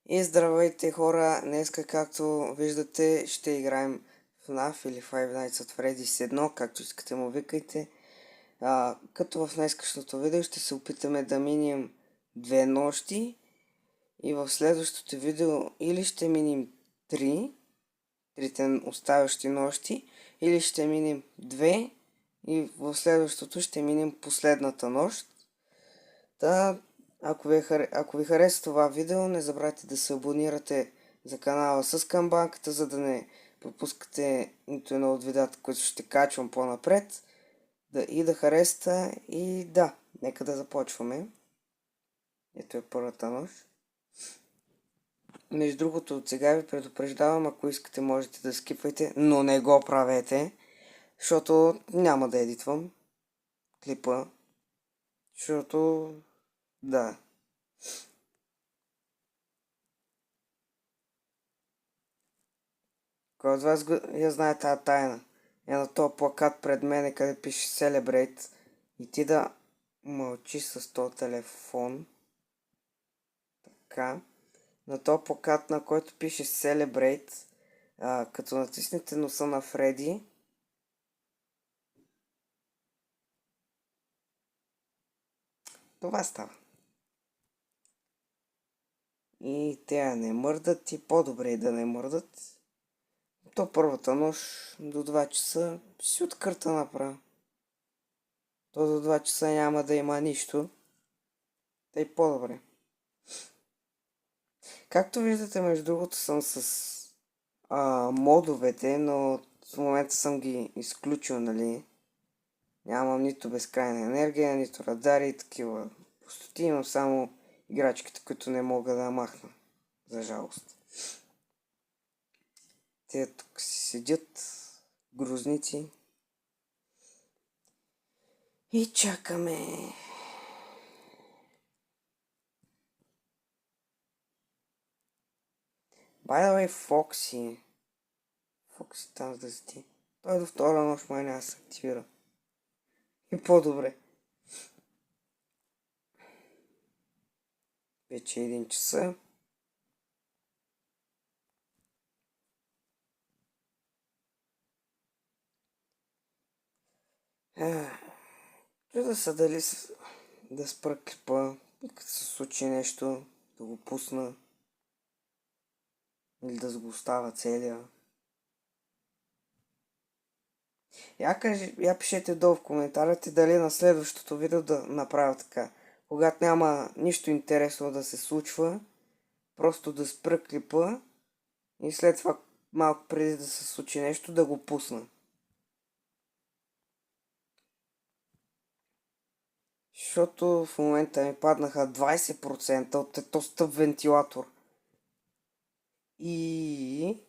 И здравейте хора, днеска както виждате ще играем в FNAF или Five Nights at Freddy's 1, както искате му викайте. Като в днескашното видео ще се опитаме да минем 2 нощи и в следващото видео или ще минем 3 оставащи нощи, или ще минем 2 и в следващото ще минем последната нощ. Ако ви хареса това видео, не забравяйте да се абонирате за канала с камбанката, за да не пропускате нито едно от видеята, които ще качвам по-напред. Да харесате и да, нека да започваме. Ето е първата нощ. Между другото, от сега ви предупреждавам, ако искате можете да скипвайте, но не го правете, защото няма да едитвам клипа, защото да. Кой от вас я знае тази тайна? Е на този плакат пред мене, къде пише Celebrate, и ти да мълчиш с този телефон. Така. На този плакат, на който пише Celebrate, като натиснете носа на Фреди, това става. И те не мърдат и по-добре и да не мърдат. То първата нощ до 2 часа си откърта направо. То до 2 часа няма да има нищо. Тъй по-добре. Както виждате, между другото съм с модовете, но в момента съм ги изключил, нали. Нямам нито безкрайна енергия, нито радари и такива пустоти. Имам само играчките, които не мога да махна. За жалост. Те тук си седят грозници. И чакаме. By the way, Фокси там да седи. Той до втора нощ май няма да се активира. И по-добре. Вече е 1 часа. Чуда се дали да спра клипа и като се случи нещо, да го пусна или да го оставя целия. Я пишете долу в коментарите дали на следващото видео да направя така. Когато няма нищо интересно да се случва, просто да спра клипа и след това малко преди да се случи нещо да го пусна. Защото в момента ми паднаха 20% от този стъп вентилатор. И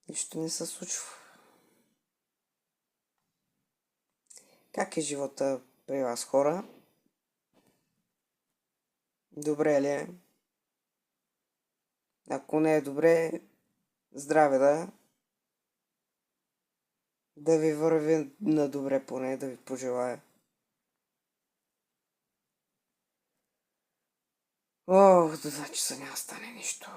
нищо не се случва. Как е живота при вас, хора? Добре ли е? Ако не е добре, здраве да ви върви на добре поне, да ви пожелая. Ох, до 2 часа няма стане нищо.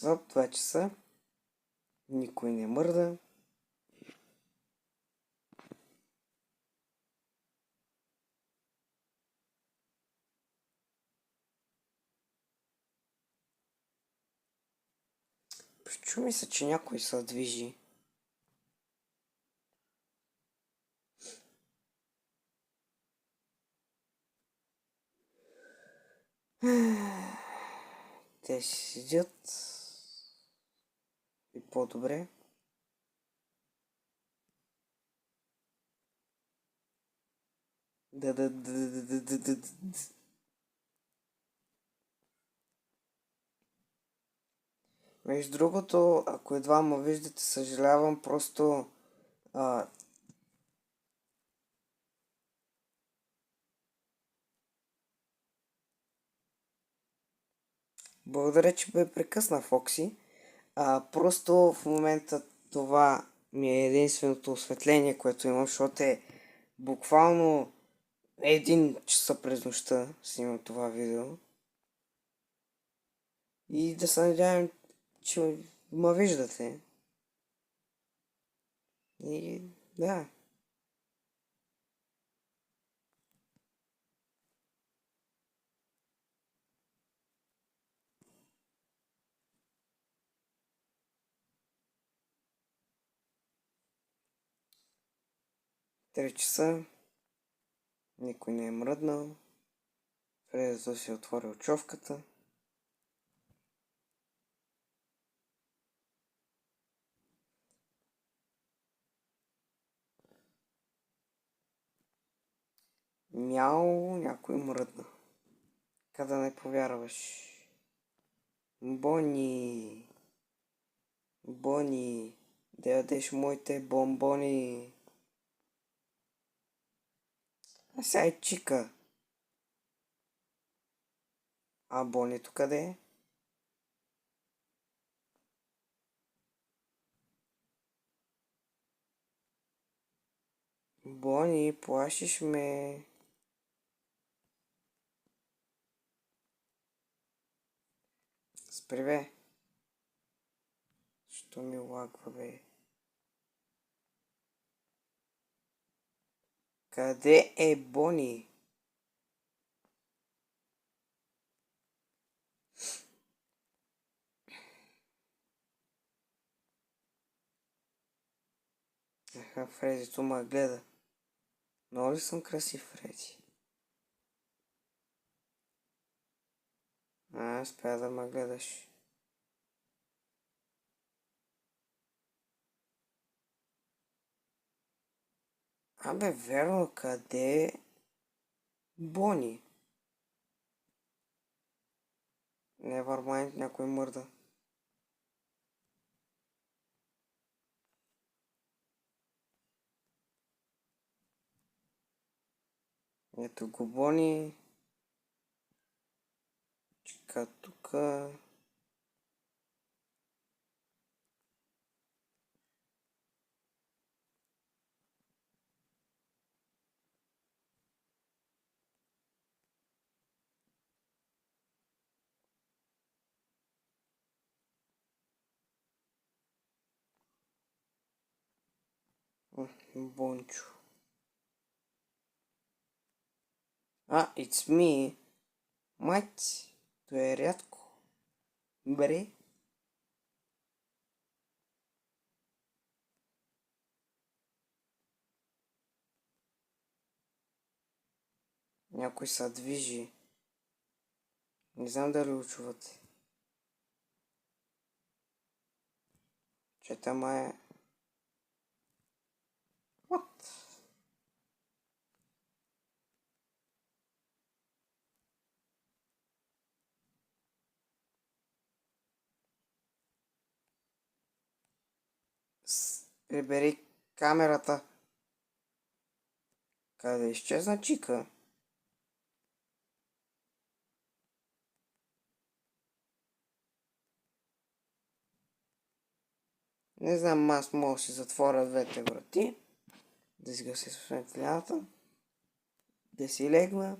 Оп, 2 часа. Никой не мърда. Чу ми се, че някой се движи. Те си седят. И по-добре. Да. Между другото, ако едва ме виждате, съжалявам, просто благодаря, че бе прекъсна Фокси. Просто в момента това ми е единственото осветление, което имам, защото е буквално 1 часа през нощта снимам това видео. И да се надявам, че ме виждате. И да. Три часа. Никой не е мръднал. Преди да си отвори очовката. Мяу, някой мръдна. Къде не повярваш. Бони. Бони. Да ядеш моите бомбони. А сега е чика. А Бонито къде е? Бони, плашиш ме. Спри бе. Що ми лагва бе? Къде е Бони? Аха, Фредито ме гледа. Много ли съм красив, Фреди? Спя да ме гледаш. Абе, верно, къде е Бони? Nevermind, някой мърда. Ето го Бони. Чека тука. Бончо. It's me. Мать, то е рядко. Бре. Някой се движи. Не знам дали учувате. Че тама е... What? Прибери камерата. Къде изчезна Чика? Не знам, аз мога да си затворя двете врати. Да изгаси светлината. Да си легна.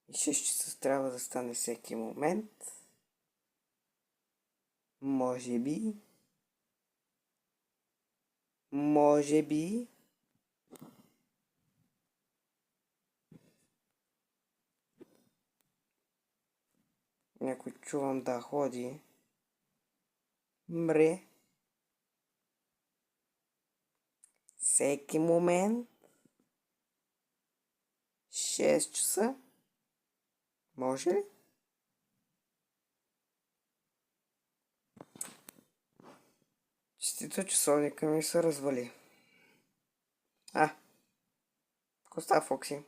И 6 часа трябва да стане всеки момент. Може би. Може би. Някой чувам да ходи. Мре. Всеки момент. 6 часа. Може ли? Честито часовника ми се развали. Какво става, Фокси?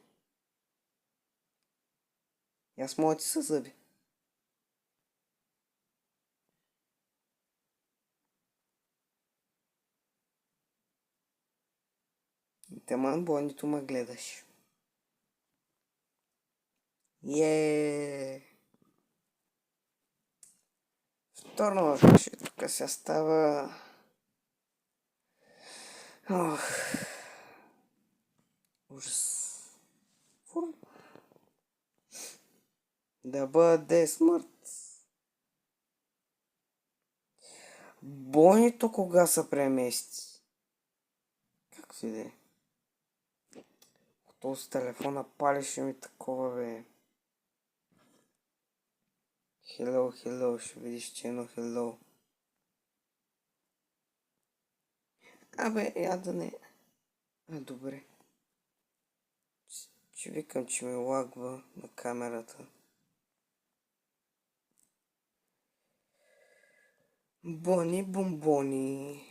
Аз моите са зъби. Теман, Бонито ме гледаш. повторно вече. Тук сега става... Ох, ужас. Фур. Да бъде смърт. Бойното кога се премести? Как си де? То с телефона палеше ми такова, бе. Hello, ще видиш, че едно hello. Абе, я да не... добре. Ще викам, че ми лагва на камерата. Бони, бомбони.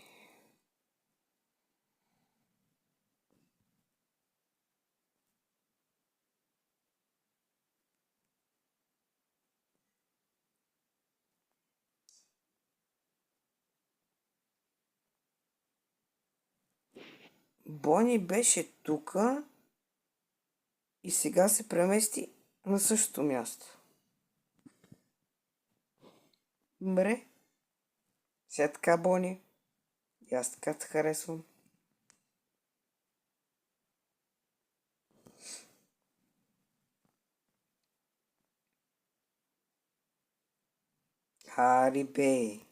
Бони беше тука и сега се премести на същото място. Добре. Сега така, Бони. И аз така те харесвам. Хари бей.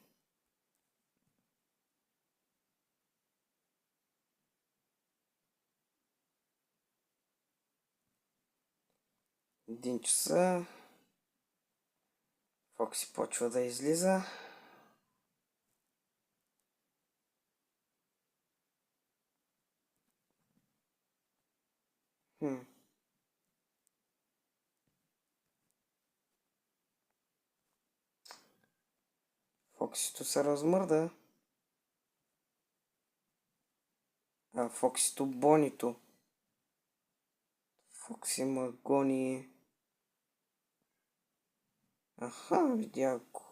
Един часа. Фокси почва да излиза. Фоксито се размърда. Фоксито Бонито. Фокси ма гони. Аха, видях го.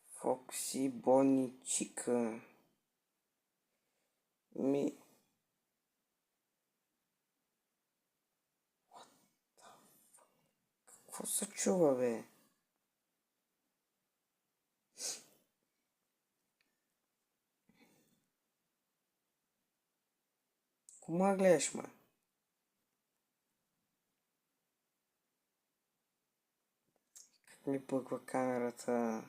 Фокси Бони Чика. Какво се чува, бе? Кома гледаш, ма? Как ми бъгва камерата?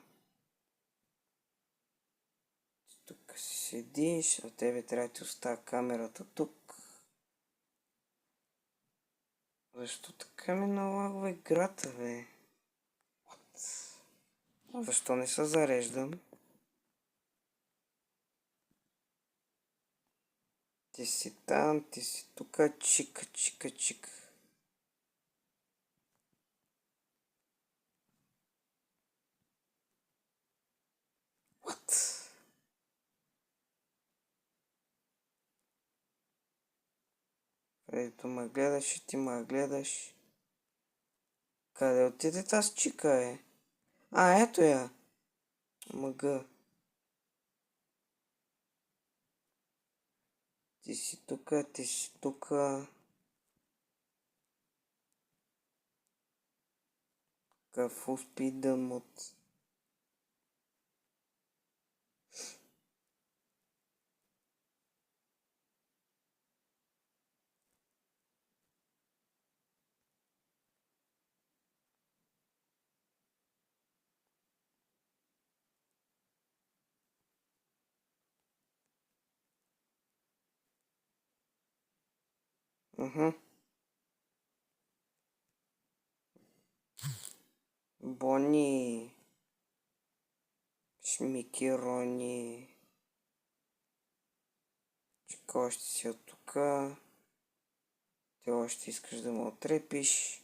Тук си седиш, а тебе трябва да ти оставя камерата тук. Защо така ми налагва играта, бе? Защо не се зареждам? Ти си там, ти си тука, чика, чика, чика. What? Ето ме гледаш и ти ме гледаш. Къде отиде тази чика, е? Ето я. Мъга. Ти си тука, ти си тука. Какъв успидън мод. Бони. Шмикирони. Чека, още си от тука. Ти още искаш да ме отрепиш.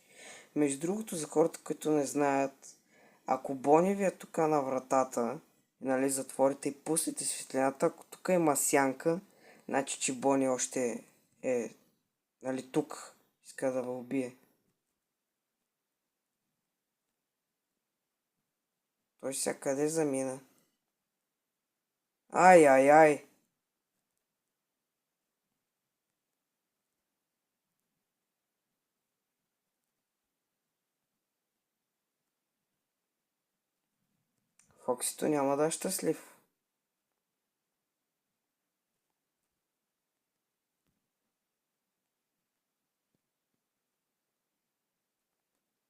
Между другото, за хората, които не знаят, ако Бони ви е тук на вратата, нали, затворите и пустите светлината, ако тук има сянка, значи, че Бони още е, нали, тук. Иска да ви убие. Той сега къде замина? Ай! Фоксито няма да е щастлив.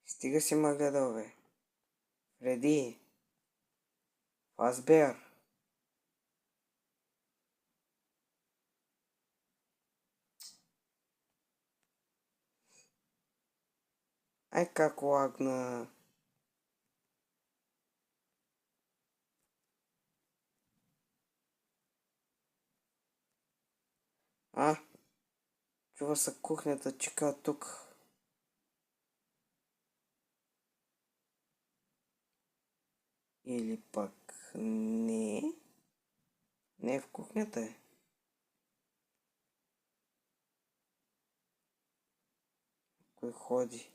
Стига си ме гледал, бе. Фреди. Фазбер. Ай как лагна. А? Чува се кухнята, чека тук. Или пък не. Не е в кухнята е. Кой ходи?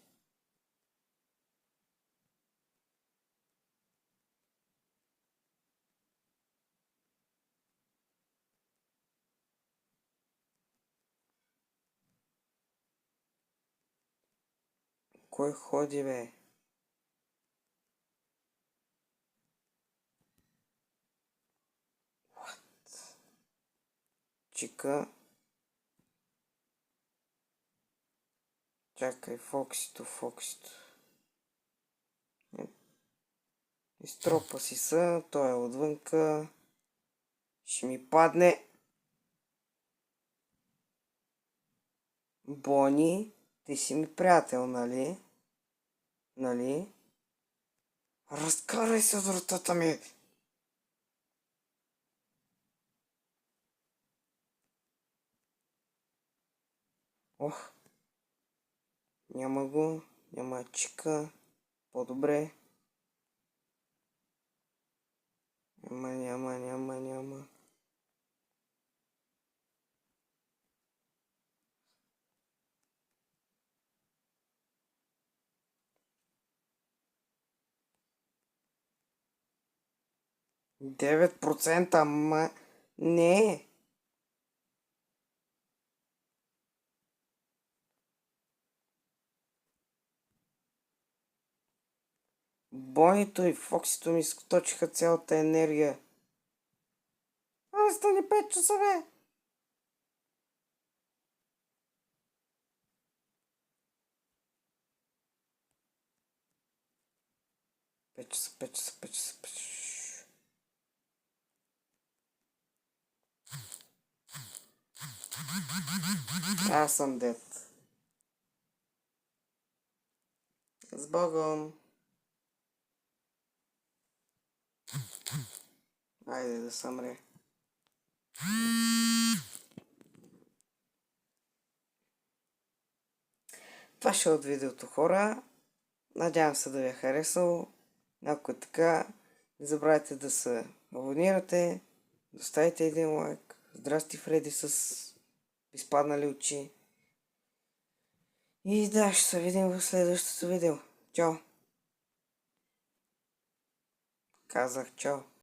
Кой ходи, бе? Чека. Чакай, Фоксито. Изтропа си са, той е отвънка. Ще ми падне. Бони, ти си ми приятел, нали? Нали? Разкарай се от вратата ми! Ох, няма го, няма чика. По-добре. Няма. 9%, ама не. Бонито и Фоксито ми скоточиха цялата енергия. Стани 5 часа, бе! Пет часа. Аз съм дед. С Богом. Айде да съмре. Това ще е от видеото, хора. Надявам се да ви е харесало. Ако е така, не забравяйте да се абонирате, да оставите един лайк. Здрасти, Фреди с изпаднали очи. И да, ще се видим в следващото видео. Чао! Казах чао!